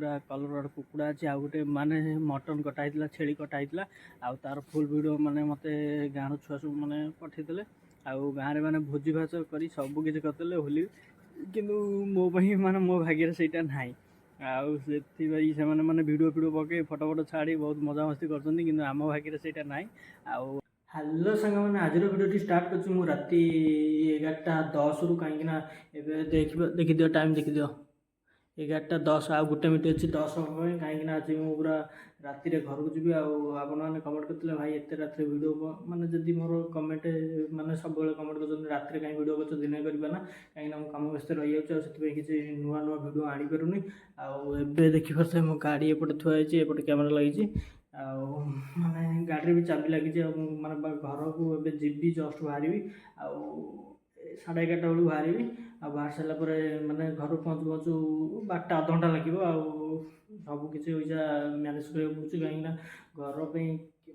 पूरा कलर कुकुड़ा अच्छी आउ गोटे माने मटन कटाई छेली कटाई आउ तार फुल वीडियो माने मते गाँव छुआ सब माने पठेदेले आउ गाँव में माने भोजी भात कर सब किसी करते होली किंतु मो माने मो भाग्य सेटा ना आउ से माने वीडियो वीडियो पके फटो फटो छाड़ी बहुत मजा मस्ती कर आम भाग्य सेटा ना आउ हेलो सांग मैंने आज वीडियो स्टार्ट कर राति 11:10 रु कहीं देखी दियो टाइम देखी दियो 11:10 आ गोटे मिनट अच्छी 10 कहीं आज पूरा राति घर को जी आपने कमेंट करते भाई एत रात वीडियो माने जदि मोर कमेंट माने सब कमेंट कर रात कहीं वीडियो कर दिन करना कहीं कम व्यस्त रही जाऊँ किसी नुआ नुआ वीडियो आनी पारुनी आए देखिए मो गाड़ी एपटे थुआई एपटे कैमेरा लगी माने गाड़ी भी चाबी लगी माने घर को ए जीवी जस्ट बाहर 11:30 बेलू बाहर बाहर सारापर माने घर पहुँचू पहुँचू 12टा अध घंटा लगे सब किसी पैसा मैनेज करा पड़े कहीं घर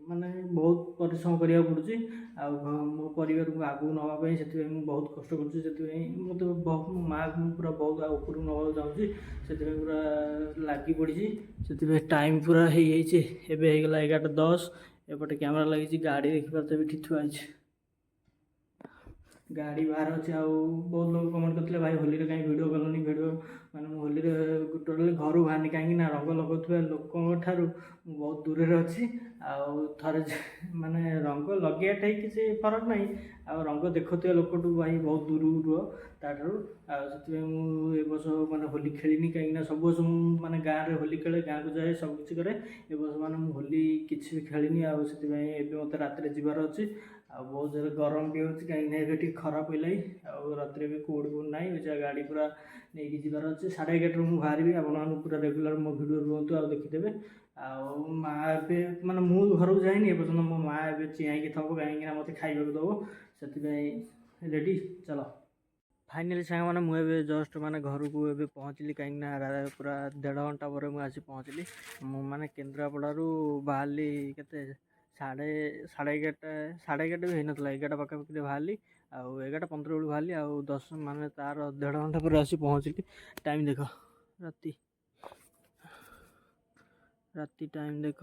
माने बहुत परिश्रम करा पड़ुची मो परिवार को आगू नापी से बहुत कष्ट कर माँ को पूरा बहुत ऊपर नवा चाहूँगी से पूरा लगी पड़ी से टाइम पूरा हो गला 11:10 एपटे कैमेरा लगी गाड़ी देखिए भी थुआई गाड़ी बाहर अच्छे बहुत लोग कमेंट करते भाई होली कहीं वीडियो कलनी वीडियो माने होली टोटाली घर बाहरनी कहीं रंग लगुवा लोक ठारू बहुत दूर अच्छी थे माने रंग लगे किसी फरक ना रंग देखुवा लोक भाई बहुत दूर रुह ताठू से बस माने होली खेलनी कहीं सब वर्ष माने गाँव में होली खेले गाँव को जाए सब किसी करे ए वर्ष माने होली किसी भी खेलनी से मत रात जीवार अच्छी बहुत जोर गरम भी होती कहीं खराब पड़ा राति भी कौड़ी कौड़ी ना गाड़ी पूरा नहीं जीवार अच्छे 11:30 मुझे बाहर आप पूरा रेगुलर मो भिडियो रुहतु आ देखीदे माँ ए माने मु घर को जाइनी एपर्तन मो माँ ए चियाई थब कहीं मत खाइबा दब से रेडी चलो फाइनाली सांग मैंने मुझे जस्ट माने घर को ए पहुँचली कहीं पूरा 1.5 घंटा पर मुझे पहुँचली माने केन्द्रापड़ू बाहरली के 11:30 भी होना 11 पाखापाखि बाहरली आउ 11:15 बेलू बाहरली आउ 10 माने तार 1.5 घंटा पर आसी पहुँचली टाइम देख राति टाइम देख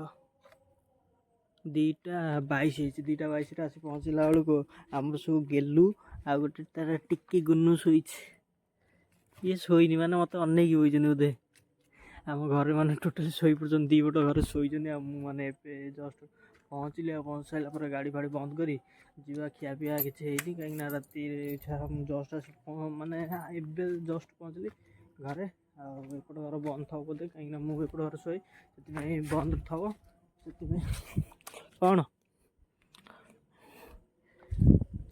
2:22 2:22 आसी पहुँचला बेलू आमर सब गेलु आ गोटे तार टिकी गुन्नू शोई ये शोनी माने मत अनेक बोई बोधे आम घर मैंने टोटाली शोई पड़े 2 बट घर शोई मैंने जस्ट पहुँचली पहुँच सारापर गाड़ी फाड़ी बंद कर जा खिया पिया किसी कहीं राति जस्ट आस माने जस्ट पहुँचली घरे एपट घर बंद थो बोधे कहीं मुझे घर शोए से बंद थो से कौन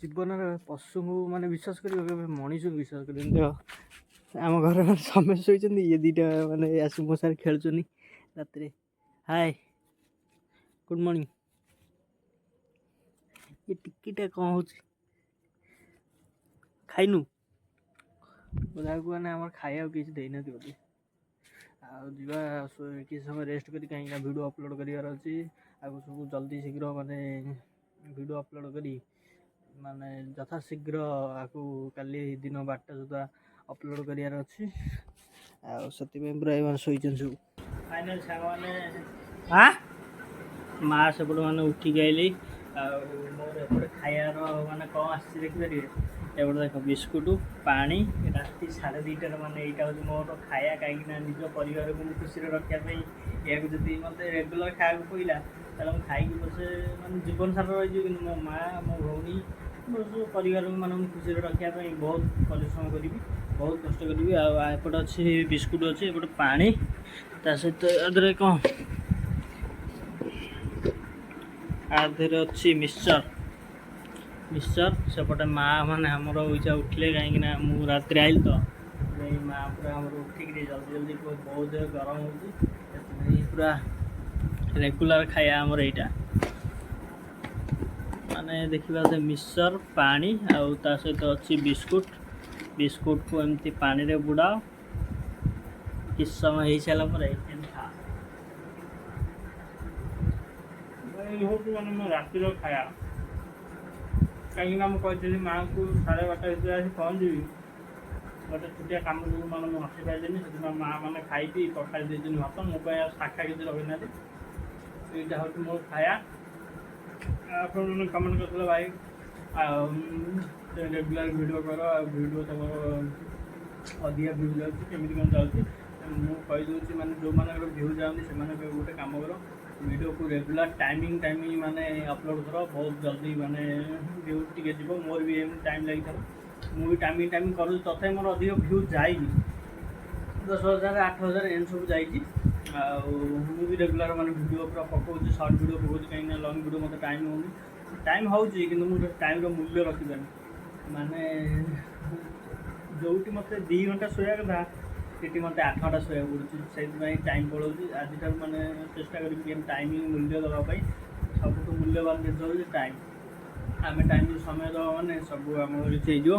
जीवन पशु को माने विश्वास कर मनीष को विश्वास कर देख आम घर समस्त शोचन ये 2टा माने आस मो सारे खेलुन रात हाय गुड मॉर्निंग ये टिकीटा कौन हो खाइनु मैंने आम खाया किसी देना बोधे किसी समय रेस्ट कर कहीं वीडियो अपलोड करार अच्छी आगे सब जल्दी शीघ्र माने वीडियो अपलोड करी माने यथा शीघ्र आपको काली दिन 12टा सुधा अपलोड करार अच्छी से पूरा शोचन सब फाइनाल सांग मैंने हाँ माँ सेपट मैंने उठिक आइली मोर एपटे खायार माने कौन आसी देखिपारे एपटे देख बिस्कुट पानी राति 2:30 माने यहाँ हूँ मोर खाया कहीं निज परिवार को खुशी रखापी या जब मत रेगुलर खाया पड़ा ताले मुझे खाई बसे मैं जीवन सारा रही कि मो माँ मो भौणी मो सब परिवार मान खुशी रखापी बहुत परिश्रम करी बहुत कष्ट करी एपटे अच्छे बिस्कुट अच्छे एपटे पानी ता सहित कौन आधे अच्छी मिक्सचर सेपटे माँ मैंने आमर इच्छा उठिले कहीं मुझे रात आइल तो माँ पूरा आम उठिक जल्दी जल्दी बहुत देर गरम हो पूरा रेगुलर खाया आमर यहाँ माने देखा मिक्सचर पानी आउ ता सहित अच्छी बिस्कुट को एमती पानी रे बुड़ाओ किस समय हो सारापर खा मैंने रातिर खाया कहीं मुझे माँ को 12:30 आस पहुँची ଗୋଟେ ଛୋଟିଆ କାମ ଯୋଗୁଁ ମାନେ ମୁଁ ଆସିପାରିଲିନି, ସେଦିନ ମାଆ ମାନେ ଖାଇକି ତରକାରୀ ଦେଇଛନ୍ତି ଭାତ, ମୋ ପାଇଁ ଆଉ ଶାଖା କିଛି ରଖିନାହାନ୍ତି। ଏଇଟା ହେଉଛି ମୋର ଖାଇବା। ଆପଣମାନେ କମେଣ୍ଟ କରିଥିଲେ ଭାଇ ଆଉ ରେଗୁଲାର ଭିଡ଼ିଓ କର, ଆଉ ଭିଡ଼ିଓ ତୁମର ଅଧିକା ଭ୍ୟୁ ଯାଉଛି କେମିତି କ'ଣ ଯାଉଛି। ମୁଁ କହିଦେଉଛି ମାନେ ଯେଉଁମାନଙ୍କର ଭ୍ୟୁ ଯାଆନ୍ତି ସେମାନେ ଗୋଟେ କାମ କର, ଭିଡ଼ିଓକୁ ରେଗୁଲାର ଟାଇମିଂ ମାନେ ଅପଲୋଡ଼ କର, ବହୁତ ଜଲ୍ଦି ମାନେ ଭ୍ୟୁ ଟିକେ ଯିବ। ମୋର ବି ଏମିତି ଟାଇମ୍ ଲାଗିଥିଲା, ମୁଁ ବି ଟାଇମିଂ କରୁଛି, ତଥାପି ମୋର ଅଧିକ ଭ୍ୟୁ ଯାଇନି, 10,000 8,000 ଏମିତି ସବୁ ଯାଇଛି। ଆଉ ମୁଁ ବି ରେଗୁଲାର ମାନେ ଭିଡ଼ିଓ ପୁରା ପକାଉଛି, ସର୍ଟ ଭିଡ଼ିଓ ପକାଉଛି, କାହିଁକିନା ଲଙ୍ଗ୍ ଭିଡ଼ିଓ ମୋତେ ଟାଇମ୍ ହେଉନି। ଟାଇମ୍ ହେଉଛି କିନ୍ତୁ ମୁଁ ଟାଇମ୍ର ମୂଲ୍ୟ ରଖିପାରୁନି। ମାନେ ଯେଉଁଠି ମୋତେ 2 ଘଣ୍ଟା ଶୋଇବା କଥା ସେଠି ମୋତେ 8 ଘଣ୍ଟା ଶୋଇବାକୁ ପଡ଼ୁଛି, ସେଇଥିପାଇଁ ଟାଇମ୍ ପଳାଉଛି। ଆଜିଠାରୁ ମାନେ ଚେଷ୍ଟା କରିବି କେମିତି ଟାଇମିଂ ମୂଲ୍ୟ ଦେବା ପାଇଁ। ସବୁଠୁ ମୂଲ୍ୟବାନ ଜିନିଷ ହେଉଛି ଟାଇମ୍। ଆମେ ଟାଇମ୍ରୁ ସମୟ ଦେବା ମାନେ ସବୁ ଆମର କିଛି ହେଇଯିବ।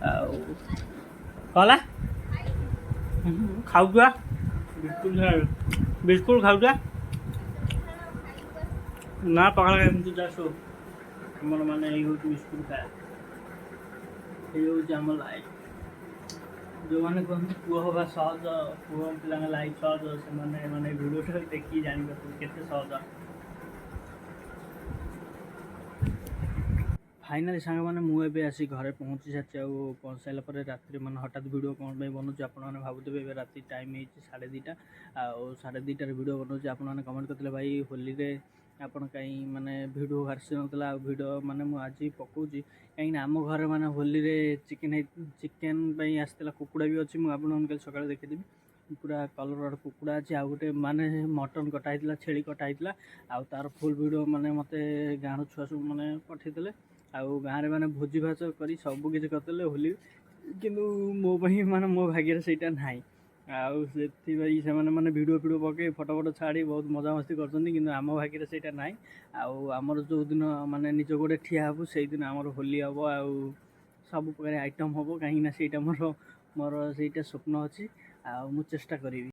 ଆଉ କଲା ଖାଉଥିବା ବିସ୍କୁଟ୍ ଖାଉଥିବା ନା ପଖାଳ ଏମିତି ଚାଷ ଆମର ମାନେ ଏଇ ହେଉଛି ବିସ୍କୁଟ୍ ଖାଇବା, ଏଇ ହେଉଛି ଆମ ଲାଇଫ୍। ଯେଉଁମାନେ କୁହନ୍ତି ପୁଅ ହେବା ସହଜ, ପୁଅ ପିଲାଙ୍କ ଲାଇଫ୍ ସହଜ, ସେମାନେ ମାନେ ଭିଡ଼ିଓଟା ଦେଖିକି ଜାଣିପାରୁଛନ୍ତି କେତେ ସହଜ। ଫାଇନାଲି ସାଙ୍ଗମାନେ ମୁଁ ଏବେ ଆସି ଘରେ ପହଞ୍ଚି ସାରିଛି। ଆଉ ପହଞ୍ଚି ସାରିଲା ପରେ ରାତିରେ ମାନେ ହଠାତ୍ ଭିଡ଼ିଓ କ'ଣ ପାଇଁ ବନଉଛି ଆପଣମାନେ ଭାବୁଥିବେ। ଏବେ ରାତି ଟାଇମ୍ ହେଇଛି 2:30, ଆଉ 2:30ରେ ଭିଡ଼ିଓ ବନଉଛି। ଆପଣମାନେ କମେଣ୍ଟ କରିଥିଲେ ଭାଇ ହୋଲିରେ ଆପଣ କାହିଁ ମାନେ ଭିଡ଼ିଓ ଆସିନଥିଲା, ଆଉ ଭିଡ଼ିଓ ମାନେ ମୁଁ ଆଜି ପକାଉଛି କାହିଁକିନା ଆମ ଘରେ ମାନେ ହୋଲିରେ ଚିକେନ୍ ପାଇଁ ଆସିଥିଲା, କୁକୁଡ଼ା ବି ଅଛି, ମୁଁ ଆପଣମାନଙ୍କୁ କାଲି ସକାଳେ ଦେଖିଦେବି। ପୁରା କଲର୍ କୁକୁଡ଼ା ଅଛି, ଆଉ ଗୋଟେ ମାନେ ମଟନ୍ କଟା ହେଇଥିଲା, ଛେଳି କଟା ହେଇଥିଲା। ଆଉ ତା'ର ଫୁଲ୍ ଭିଡ଼ିଓ ମାନେ ମୋତେ ଗାଁର ଛୁଆ ସବୁ ମାନେ ପଠାଇଥିଲେ। ଆଉ ଗାଁରେ ମାନେ ଭୋଜି ଭାତ କରି ସବୁ କିଛି କରିଥିଲେ ହୋଲି, କିନ୍ତୁ ମୋ ପାଇଁ ମାନେ ମୋ ଭାଗ୍ୟରେ ସେଇଟା ନାହିଁ। ଆଉ ସେଥିପାଇଁ ସେମାନେ ମାନେ ଭିଡ଼ିଓ ପକାଇ ଫଟୋ ଛାଡ଼ି ବହୁତ ମଜାମସ୍ତି କରୁଛନ୍ତି, କିନ୍ତୁ ଆମ ଭାଗ୍ୟରେ ସେଇଟା ନାହିଁ। ଆଉ ଆମର ଯେଉଁଦିନ ମାନେ ନିଜ ଗୋଡ଼େ ଠିଆ ହେବୁ ସେଇଦିନ ଆମର ହୋଲି ହେବ, ଆଉ ସବୁ ପ୍ରକାର ଆଇଟମ୍ ହେବ, କାହିଁକିନା ସେଇଟା ମୋର ସେଇଟା ସ୍ୱପ୍ନ ଅଛି। ଆଉ ମୁଁ ଚେଷ୍ଟା କରିବି।